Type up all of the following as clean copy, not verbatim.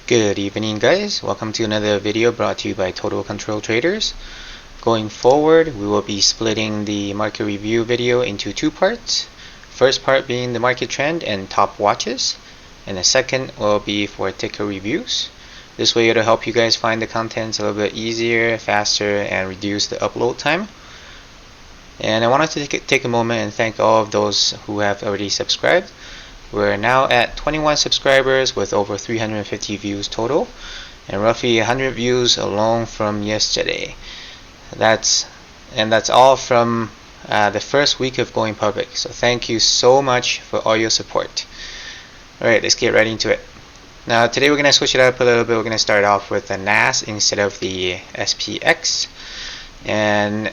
Good evening, guys. Welcome to another video brought to you by Total Control Traders. Going forward, we will be splitting the market review video into two parts. First part being the market trend and top watches, and the second will be for ticker reviews. This way it'll help you guys find the contents a little bit easier, faster, and reduce the upload time. And I wanted to take a moment and thank all of those who have already subscribed. We're now at 21 subscribers with over 350 views total, and roughly 100 views alone from yesterday. That's all from the first week of going public. So thank you so much for all your support. Alright, let's get right into it. Now today we're going to switch it up a little bit. We're going to start off with the NAS instead of the SPX. And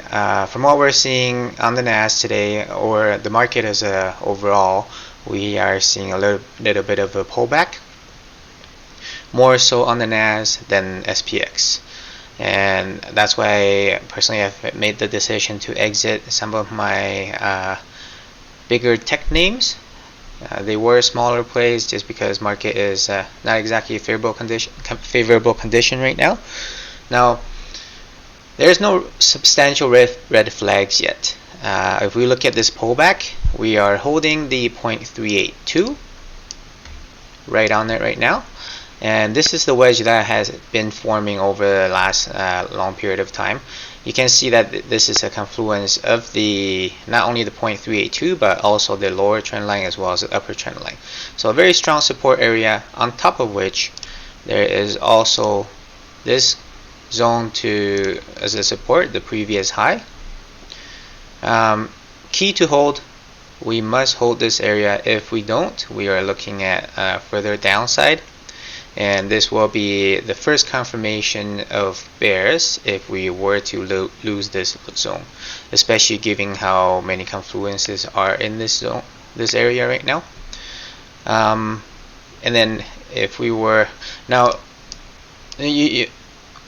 from what we're seeing on the NAS today, or the market as a overall, we are seeing a little bit of a pullback, more so on the NAS than SPX, and that's why personally I've made the decision to exit some of my bigger tech names. They were smaller plays just because market is not exactly a favorable condition right now. Now there's no substantial red flags yet. If we look at this pullback, we are holding the 0.382 right on it right now, and this is the wedge that has been forming over the last long period of time. You can see that this is a confluence of the not only the 0.382 but also the lower trend line as well as the upper trend line. So a very strong support area, on top of which there is also this zone to as a support, the previous high. Key to hold, we must hold this area. If we don't, we are looking at further downside, and this will be the first confirmation of bears if we were to lose this zone, especially given how many confluences are in this zone, this area right now. And then if we were now,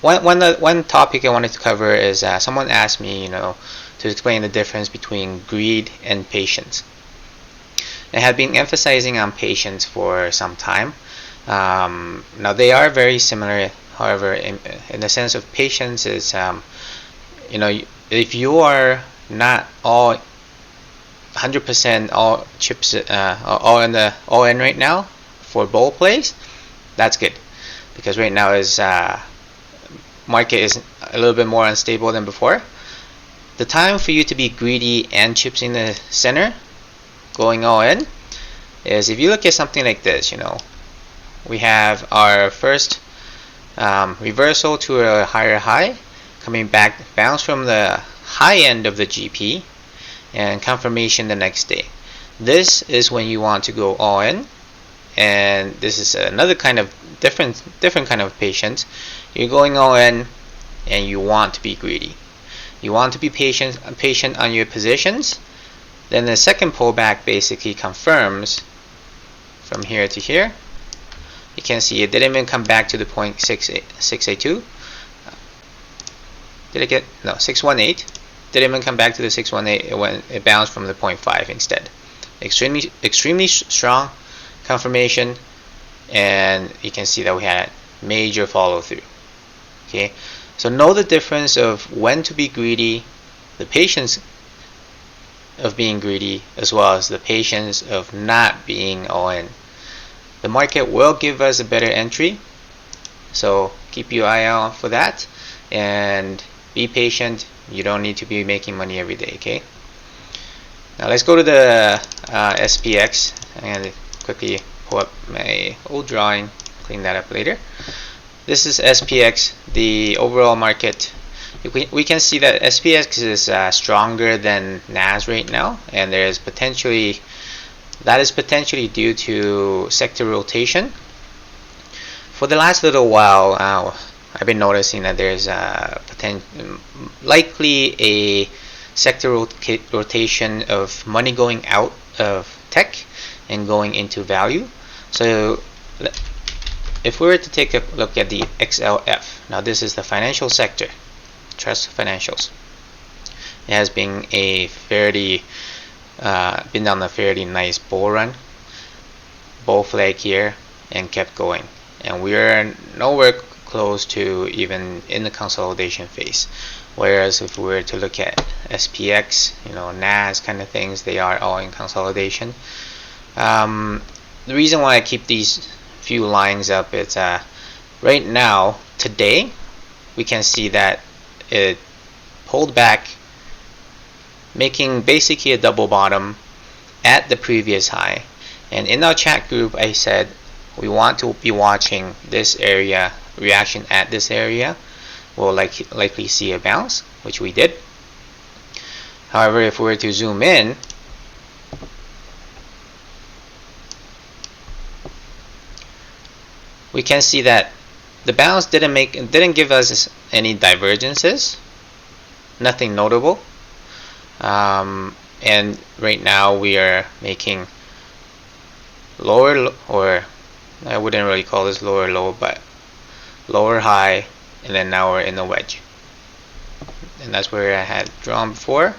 one topic I wanted to cover is someone asked me, to explain the difference between greed and patience. I have been emphasizing on patience for some time. Now they are very similar, however, in the sense of patience is, if you are not all 100% all chips all in right now for bull plays, that's good, because right now is market is a little bit more unstable than before. The time for you to be greedy and chips in the center, going all in, is if you look at something like this. We have our first reversal to a higher high, coming back, bounce from the high end of the GP, and confirmation the next day. This is when you want to go all in, and this is another kind of different kind of patience. You're going all in, and you want to be greedy. You want to be patient on your positions. Then the second pullback basically confirms from here to here. You can see it didn't even come back to the 0.682. Did it get no 618? Didn't even come back to the 618. It bounced from the 0.5 instead. Extremely strong confirmation, and you can see that we had major follow through. Okay. So know the difference of when to be greedy, the patience of being greedy, as well as the patience of not being all in. The market will give us a better entry, so keep your eye out for that, and be patient. You don't need to be making money every day, okay? Now let's go to the SPX. I'm going to quickly pull up my old drawing, clean that up later. This is SPX, the overall market. We can see that SPX is stronger than NAS right now, and that is potentially due to sector rotation. For the last little while, I've been noticing that there's likely a sector rotation of money going out of tech and going into value. So if we were to take a look at the XLF, now this is the financial sector, trust financials. It has been been on a fairly nice bull run, bull flag here, and kept going. and we are nowhere close to even in the consolidation phase. Whereas if we were to look at SPX, NAS kind of things, they are all in consolidation. The reason why I keep these few lines up is right now, today, we can see that it pulled back, making basically a double bottom at the previous high. And in our chat group, I said we want to be watching this area, reaction at this area. We'll likely see a bounce, which we did. However, if we were to zoom in, we can see that the bounce didn't give us any divergences, nothing notable. And right now we are making lower, or I wouldn't really call this lower low, but lower high, and then now we're in the wedge, and that's where I had drawn before.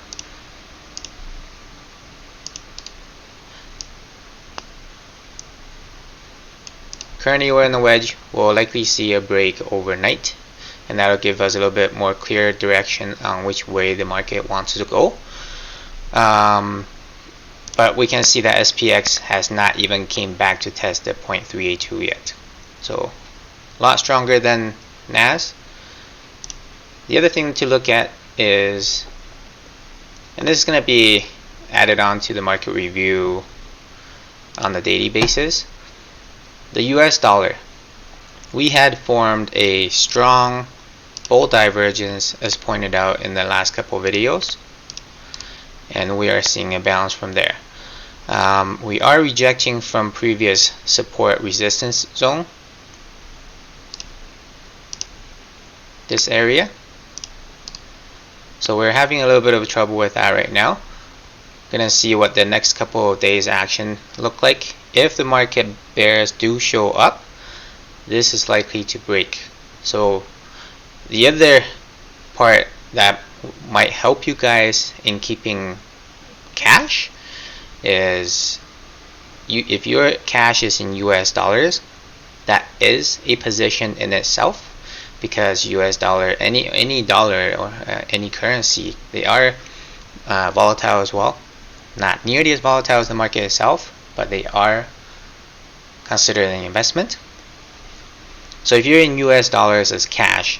Currently we're in the wedge. We'll likely see a break overnight, and that'll give us a little bit more clear direction on which way the market wants to go. But we can see that SPX has not even came back to test the 0.382 yet, so a lot stronger than NAS. The other thing to look at is, and this is going to be added on to the market review on the daily basis, the US dollar. We had formed a strong bull divergence as pointed out in the last couple videos, and we are seeing a bounce from there. We are rejecting from previous support resistance zone, this area, so we're having a little bit of trouble with that right now. Gonna see what the next couple of days action look like. If the market bears do show up, this is likely to break. So the other part that might help you guys in keeping cash is, if your cash is in US dollars, that is a position in itself, because US dollar, any dollar or any currency, they are volatile as well. Not nearly as volatile as the market itself, but they are considered an investment. So if you're in US dollars as cash,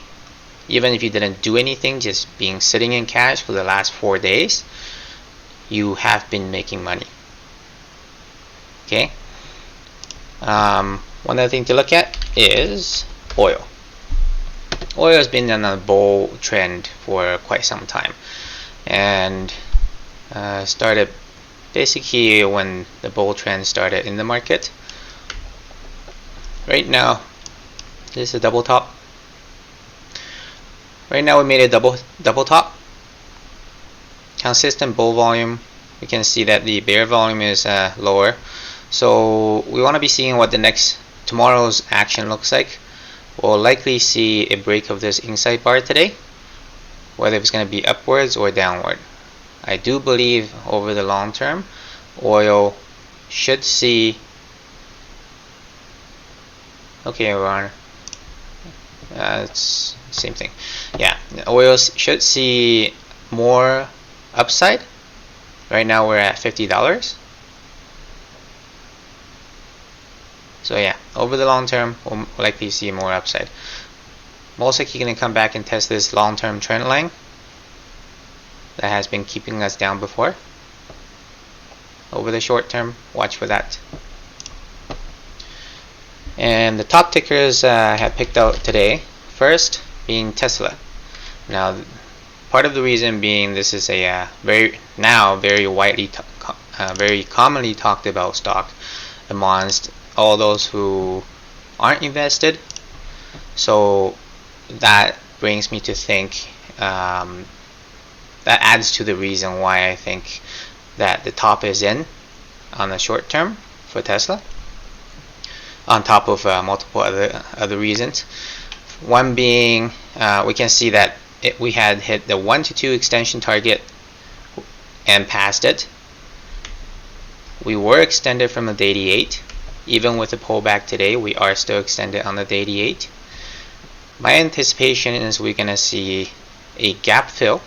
even if you didn't do anything, just being sitting in cash for the last 4 days, you have been making money. Okay. One other thing to look at is oil. Oil has been on a bull trend for quite some time, and started basically when the bull trend started in the market. Right now, this is a double top. Right now we made a double top. Consistent bull volume. We can see that the bear volume is lower. So we want to be seeing what tomorrow's action looks like. We'll likely see a break of this inside bar today, whether it's going to be upwards or downward. I do believe over the long term, oil should see, okay, Ron, it's same thing. Yeah, oil should see more upside. Right now we're at $50. So yeah, over the long term, we'll likely see more upside. Most likely going to come back and test this long-term trend line that has been keeping us down before. Over the short term, watch for that. And the top tickers I have picked out today, first being Tesla. Now, part of the reason being this is a very commonly talked about stock amongst all those who aren't invested. So that brings me to think, that adds to the reason why I think that the top is in on the short term for Tesla, on top of multiple other reasons. One being, we can see that we had hit the 1 to 2 extension target and passed it. We were extended from the daily 8, even with the pullback today, we are still extended on the daily 8. My anticipation is we're going to see a gap fill.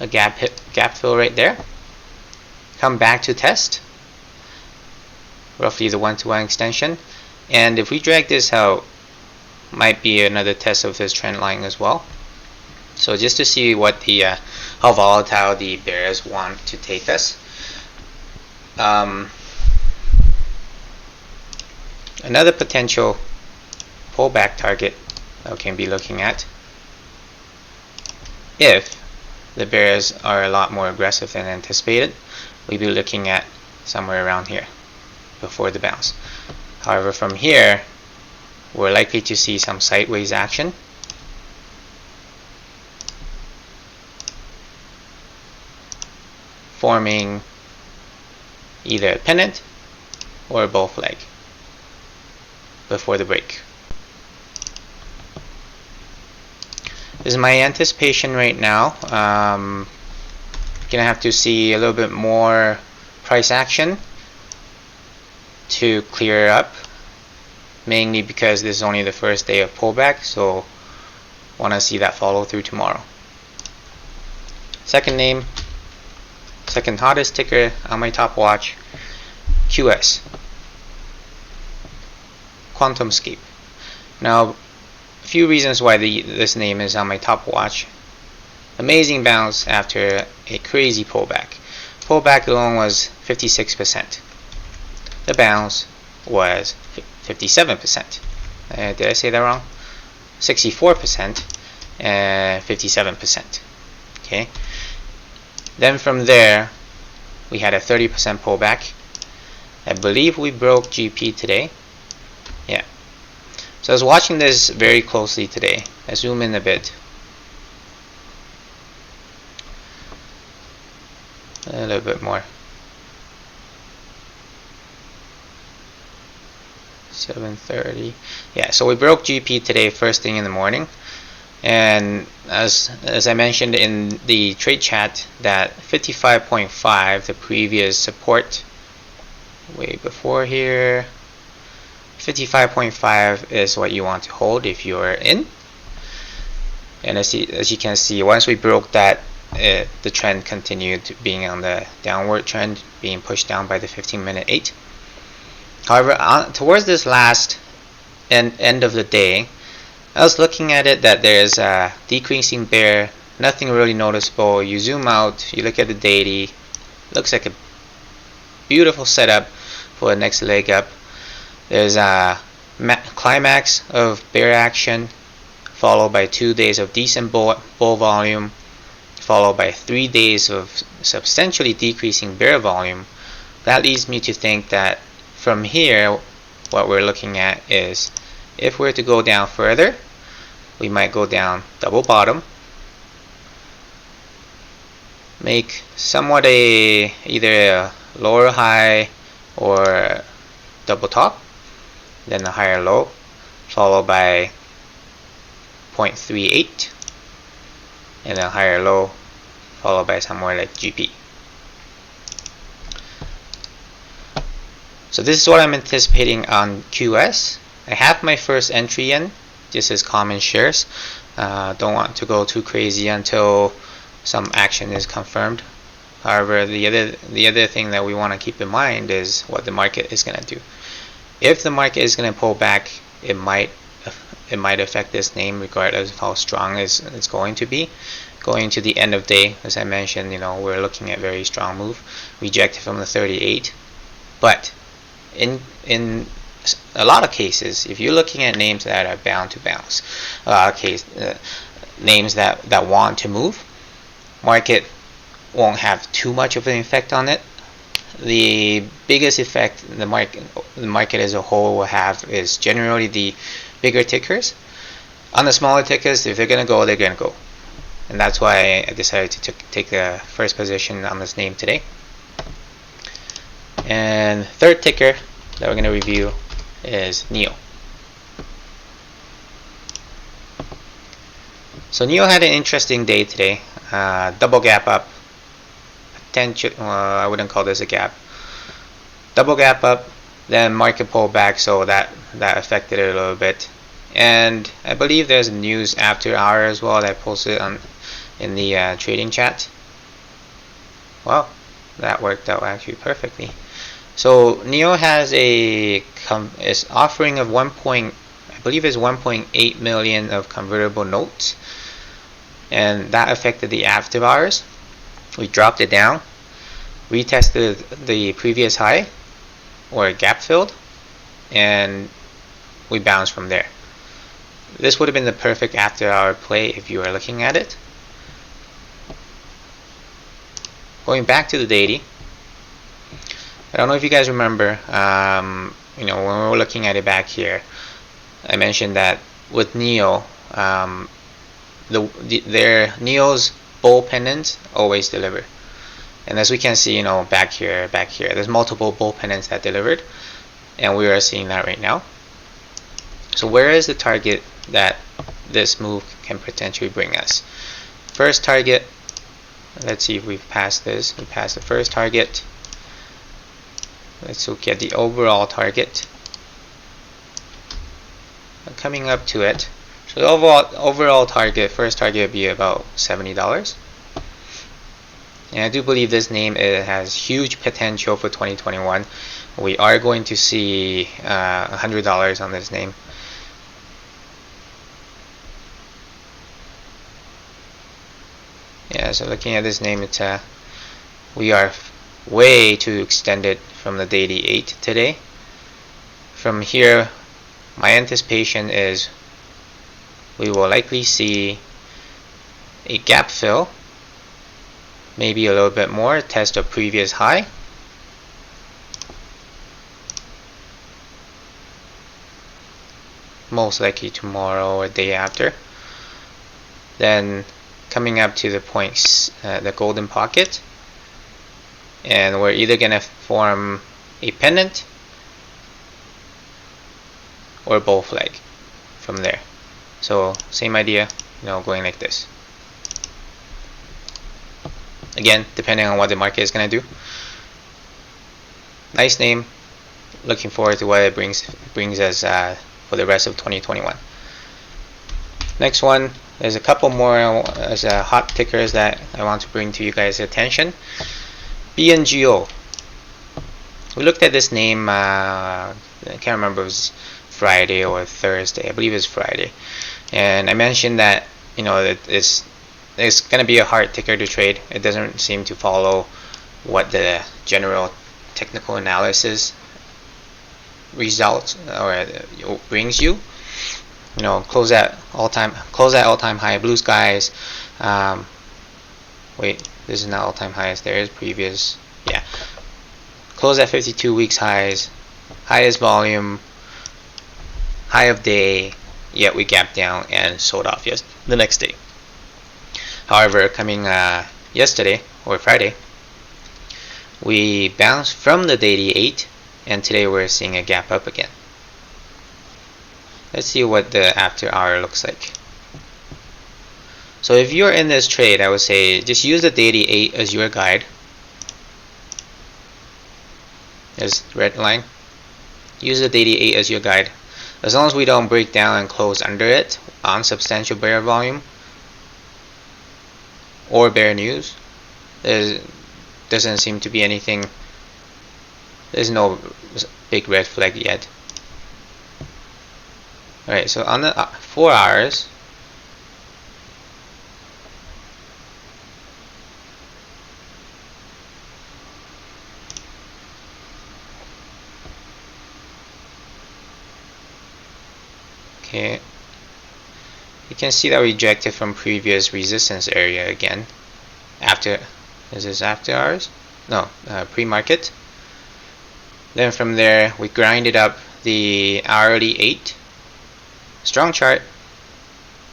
A gap fill right there. Come back to test. Roughly the 1-to-1 extension. And if we drag this out, might be another test of this trend line as well. So just to see what the how volatile the bears want to take us. Another potential pullback target that we can be looking at, if the bears are a lot more aggressive than anticipated, we'll be looking at somewhere around here before the bounce. However, from here, we're likely to see some sideways action. Forming either a pennant or a bull flag before the break. This is my anticipation right now. Gonna have to see a little bit more price action to clear up, mainly because this is only the first day of pullback, so want to see that follow through tomorrow. Second name, second hottest ticker on my top watch, QS, QuantumScape. Now, a few reasons why this name is on my top watch. Amazing bounce after a crazy pullback. Pullback alone was 56%. The bounce was 57%. Did I say that wrong? 64% and 57%. Okay. Then from there, we had a 30% pullback. I believe we broke GP today. Yeah. So I was watching this very closely today. I zoom in a bit. A little bit more. 7:30. Yeah, so we broke GP today first thing in the morning. And as I mentioned in the trade chat, that 55.5, the previous support way before here, 55.5 is what you want to hold if you're in. And as you can see, once we broke that, the trend continued being on the downward trend, being pushed down by the 15-minute 8. However, towards this last end of the day, I was looking at it that there's a decreasing bear, nothing really noticeable. You zoom out, you look at the daily, looks like a beautiful setup for the next leg up. There's a climax of bear action, followed by 2 days of decent bull volume, followed by 3 days of substantially decreasing bear volume. That leads me to think that from here, what we're looking at is, if we're to go down further, we might go down double bottom, make somewhat either a lower high or double top, then a higher low, followed by 0.38, and a higher low, followed by somewhere like GP. So this is what I'm anticipating on QS. I have my first entry in. This is common shares. Don't want to go too crazy until some action is confirmed. However, the other thing that we want to keep in mind is what the market is going to do. If the market is going to pull back, it might affect this name regardless of how strong it's going to be. Going to the end of day, as I mentioned, we're looking at very strong move, rejected from the 38. But in a lot of cases, if you're looking at names that are bound to bounce, a lot of names that want to move, market won't have too much of an effect on it. The biggest effect the market as a whole will have is generally the bigger tickers. On the smaller tickers, if they're going to go, they're going to go. And that's why I decided to take the first position on this name today. And third ticker that we're going to review is NIO. So NIO had an interesting day today. double gap up, potential, I wouldn't call this a gap, double gap up, then market pull back, so that affected it a little bit. And I believe there's news after hour as well that I posted on in the trading chat. Well, that worked out actually perfectly. So NIO has is offering of I believe it's 1.8 million of convertible notes, and that affected the after hours. We dropped it down, retested the previous high or gap filled, and we bounced from there. This would have been the perfect after hour play if you are looking at it. Going back to the daily, I don't know if you guys remember, when we were looking at it back here, I mentioned that with NIO, their NIO's bull pennants always deliver. And as we can see, back here, there's multiple bull pennants that delivered, and we are seeing that right now. So where is the target that this move can potentially bring us? First target, let's see if we've passed this. We passed the first target. Let's look at the overall target. Coming up to it. So the overall target, first target would be about $70. And I do believe this name has huge potential for 2021. We are going to see $100 on this name. Yeah, so looking at this name, it's we are way too extended from the daily 8 today. From here, my anticipation is we will likely see a gap fill, maybe a little bit more, test a previous high, most likely tomorrow or day after. Then coming up to the points, the golden pocket, and we're either gonna form a pennant or bull flag from there. So same idea, going like this. Again, depending on what the market is gonna do. Nice name. Looking forward to what it brings us for the rest of 2021. Next one, there's a couple more as hot tickers that I want to bring to you guys' attention. BNGO. We looked at this name, I can't remember if it was Friday or Thursday. I believe it's Friday. And I mentioned that, it's going to be a hard ticker to trade. It doesn't seem to follow what the general technical analysis results or brings you. Close at all-time high, blue skies. Wait, this is not all-time highs. There is previous. Yeah, close at 52 weeks highs, highest volume, high of day. Yet we gapped down and sold off the next day. However, coming yesterday or Friday, we bounced from the daily 8, and today we're seeing a gap up again. Let's see what the after hour looks like. So if you're in this trade, I would say just use the daily 8 as your guide. There's the red line. Use the daily 8 as your guide. As long as we don't break down and close under it on substantial bear volume or bear news, there doesn't seem to be anything. There's no big red flag yet. Alright, so on the 4 hours, okay, you can see that we rejected from previous resistance area again. Is this after hours? No, pre-market. Then from there, we grinded up the hourly 8. Strong chart.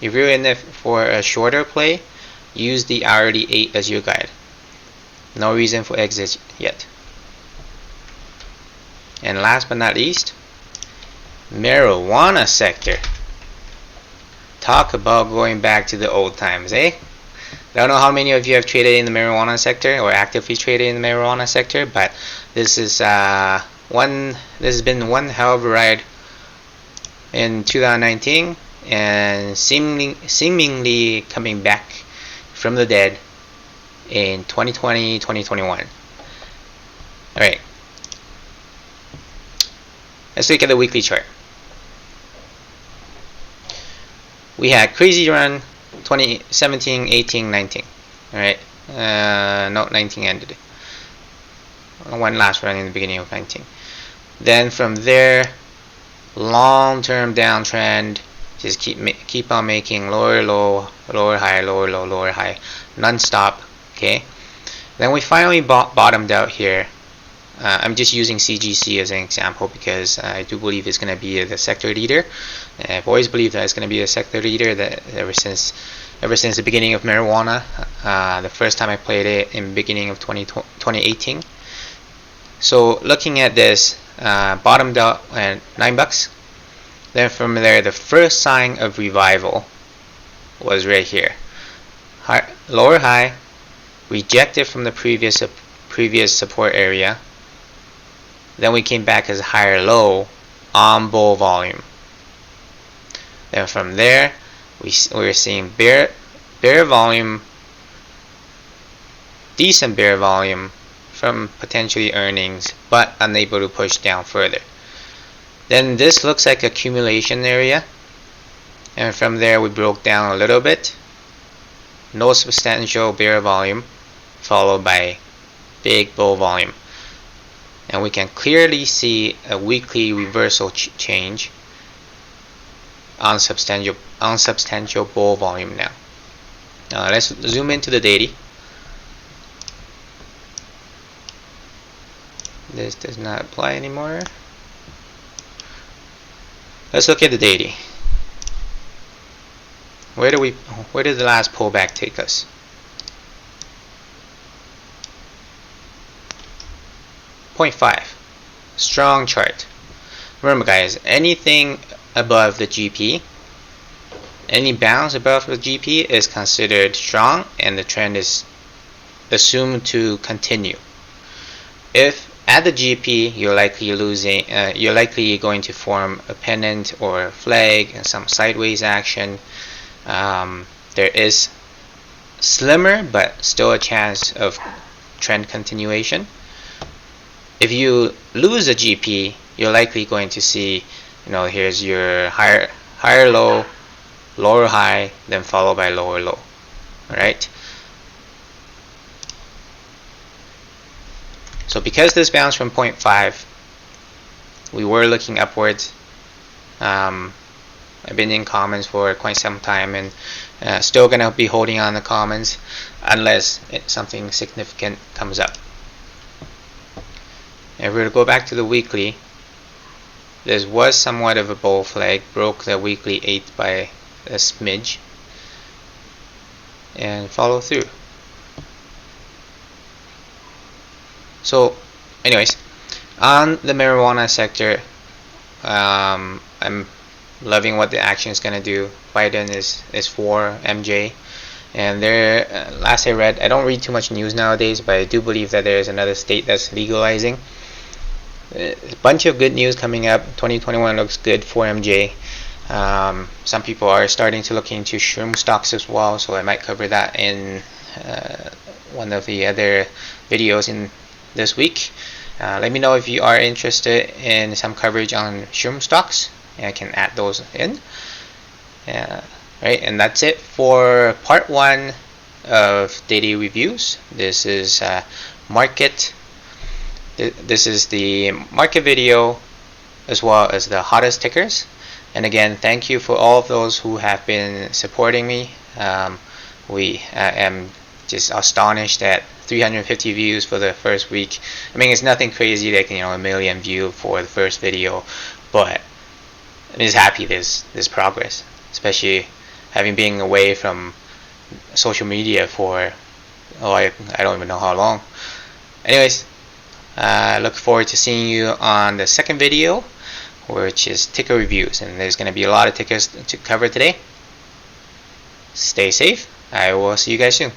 If you're in there for a shorter play, use the hourly 8 as your guide. No reason for exit yet. And last but not least, marijuana sector. Talk about going back to the old times, eh? I don't know how many of you have traded in the marijuana sector or actively traded in the marijuana sector, but this is this has been one hell of a ride in 2019 and seemingly coming back from the dead in 2020, 2021. Alright, let's look at the weekly chart. We had crazy run 2017, 18, 19. Alright, no, 19 ended. One last run in the beginning of 19. Then from there, long-term downtrend, just keep on making lower low, lower high, lower low, lower high, non-stop. Okay. Then we finally bottomed out here. I'm just using CGC as an example because I do believe it's going to be the sector leader. I've always believed that it's going to be the sector leader that ever since the beginning of marijuana. The first time I played it in the beginning of 2018. So looking at this, bottomed out at $9. Then from there, the first sign of revival was right here. Lower high, rejected from the previous support area. Then we came back as higher low on bull volume. Then from there, we were seeing bear volume, decent bear volume from potentially earnings, but unable to push down further. Then this looks like accumulation area, and from there we broke down a little bit. No substantial bear volume, followed by big bull volume. And we can clearly see a weekly reversal change on substantial bull volume now. Let's zoom into the daily. This does not apply anymore. Let's look at the daily. Where did the last pullback take us? .5. Strong chart. Remember guys, anything above the GP, any bounce above the GP is considered strong and the trend is assumed to continue. If at the GP you're likely going to form a pennant or a flag and some sideways action, there is slimmer but still a chance of trend continuation. If you lose a GP, you're likely going to see, here's your higher low, lower high, then followed by lower low. Alright? So because this bounced from 0.5, we were looking upwards. I've been in comments for quite some time and still gonna be holding on the comments unless something significant comes up. If we were to go back to the weekly, this was somewhat of a bull flag, broke the weekly 8 by a smidge, and follow through. So, anyways, on the marijuana sector, I'm loving what the action is going to do. Biden is for MJ. And there, last I read, I don't read too much news nowadays, but I do believe that there is another state that's legalizing. A bunch of good news coming up. 2021 looks good for MJ. Some people are starting to look into shroom stocks as well, so I might cover that in one of the other videos in this week. Let me know if you are interested in some coverage on shroom stocks, and I can add those in. Right, and that's it for part 1 of daily reviews. This is market. This is the market video as well as the hottest tickers. And again, thank you for all of those who have been supporting me. I am just astonished at 350 views for the first week. I mean, it's nothing crazy like a million views for the first video, but I'm just happy there's progress, especially having been away from social media for I don't even know how long. Anyways, look forward to seeing you on the second video, which is ticker reviews, and there's going to be a lot of tickers to cover today. Stay safe. I will see you guys soon.